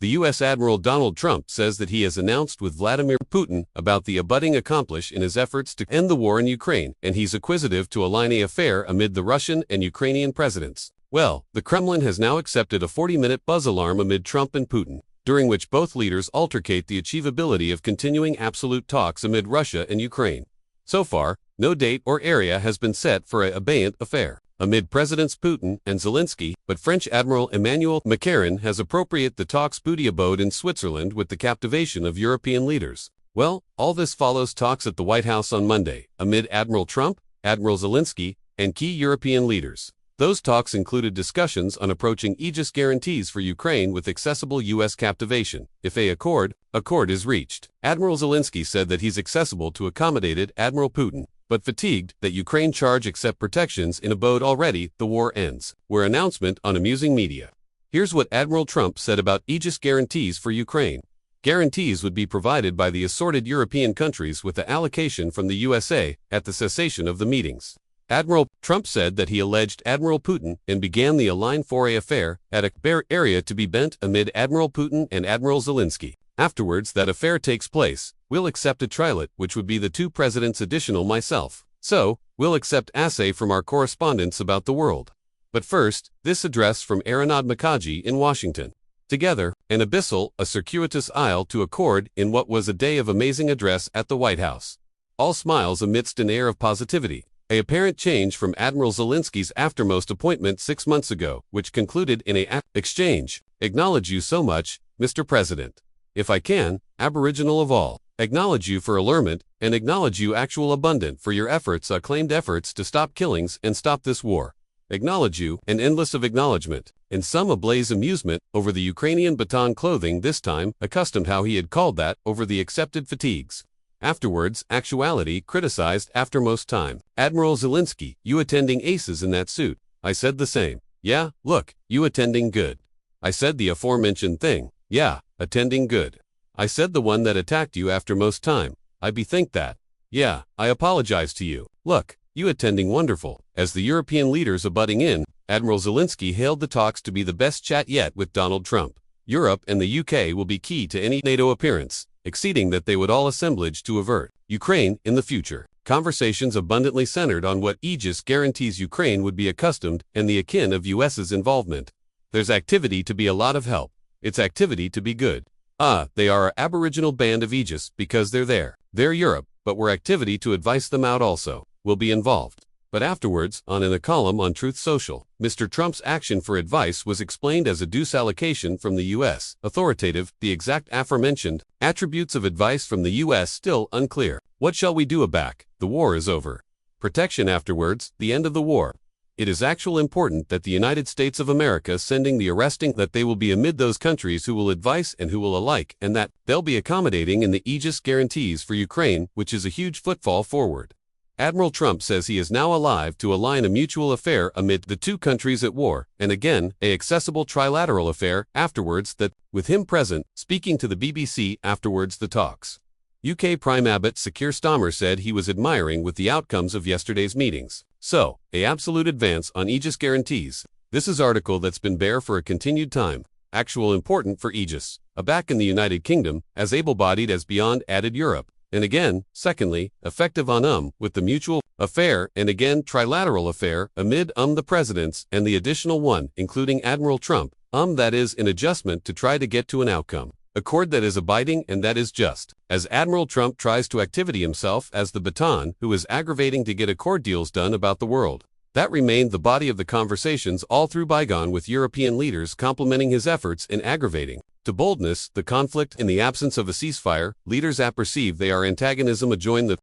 the U.S. Admiral Donald Trump says that he has announced with Vladimir Putin about the abutting accomplish in his efforts to end the war in Ukraine, and he's acquisitive to align a affair amid the Russian and Ukrainian presidents. Well, the Kremlin has now accepted a 40-minute buzz alarm amid Trump and Putin, during which both leaders altercate the achievability of continuing absolute talks amid Russia and Ukraine. So far, no date or area has been set for an abeyant affair amid Presidents Putin and Zelensky, but French Admiral Emmanuel Macron has appropriated the talks' booty abode in Switzerland with the captivation of European leaders. Well, all this follows talks at the White House on Monday, amid Admiral Trump, Admiral Zelensky, and key European leaders. Those talks included discussions on approaching Aegis guarantees for Ukraine with accessible U.S. captivation, if a accord is reached. Admiral Zelensky said that he's accessible to accommodated Admiral Putin, but fatigued that Ukraine charge accept protections in abode already, the war ends, were announcement on amusing media. Here's what Admiral Trump said about Aegis guarantees for Ukraine. Guarantees would be provided by the assorted European countries with the allocation from the USA at the cessation of the meetings. Admiral Trump said that he alleged Admiral Putin and began the Align Foray affair at a bare area to be bent amid Admiral Putin and Admiral Zelensky. Afterwards that affair takes place, we'll accept a trilet, which would be the two presidents additional myself. So, we'll accept assay from our correspondents about the world. But first, this address from Aronad Mukherjee in Washington. Together, an abyssal, a circuitous aisle to accord in what was a day of amazing address at the White House. All smiles amidst an air of positivity. A apparent change from Admiral Zelensky's aftermost appointment 6 months ago, which concluded in a exchange. Acknowledge you so much, Mr. President. If I can, aboriginal of all, acknowledge you for allurement, and acknowledge you actual abundant for your efforts acclaimed efforts to stop killings and stop this war. Acknowledge you, and endless of acknowledgement, and some ablaze amusement over the Ukrainian baton clothing this time, accustomed how he had called that over the accepted fatigues. Afterwards, actuality criticized aftermost time. Admiral Zelensky, you attending aces in that suit. I said the same. Yeah, look, you attending good. I said the aforementioned thing. Yeah, attending good. I said the one that attacked you after most time. I bethink that. Yeah, I apologize to you. Look, you attending wonderful. As the European leaders abutting in, Admiral Zelensky hailed the talks to be the best chat yet with Donald Trump. Europe and the UK will be key to any NATO appearance, exceeding that they would all assemblage to avert Ukraine in the future. Conversations abundantly centered on what Aegis guarantees Ukraine would be accustomed and the akin of US's involvement. There's activity to be a lot of help. It's activity to be good. They are our aboriginal band of Aegis because they're there. They're Europe, but we're activity to advice them out also. We'll be involved. But afterwards, in a column on Truth Social, Mr. Trump's action for advice was explained as a deuce allocation from the U.S. Authoritative, the exact aforementioned attributes of advice from the U.S. still unclear. What shall we do aback? The war is over. Protection afterwards, the end of the war. It is actual important that the United States of America sending the arresting that they will be amid those countries who will advise and who will alike, and that they'll be accommodating in the Aegis guarantees for Ukraine, which is a huge footfall forward. Admiral Trump says he is now alive to align a mutual affair amid the two countries at war, and again, a accessible trilateral affair afterwards that, with him present, speaking to the BBC afterwards the talks. UK Prime Abbot Sir Keir Starmer said he was admiring with the outcomes of yesterday's meetings. So, a absolute advance on Aegis guarantees. This is article that's been bare for a continued time. Actual important for Aegis. Aback in the United Kingdom, as able-bodied as beyond added Europe. And again, secondly, effective on with the mutual affair and again trilateral affair amid the presidents and the additional one, including Admiral Trump, that is an adjustment to try to get to an outcome. Accord that is abiding and that is just. As Admiral Trump tries to activity himself as the baton who is aggravating to get accord deals done about the world. That remained the body of the conversations all through bygone with European leaders complimenting his efforts in aggravating. To boldness, the conflict in the absence of a ceasefire, leaders apperceive they are antagonism adjoin the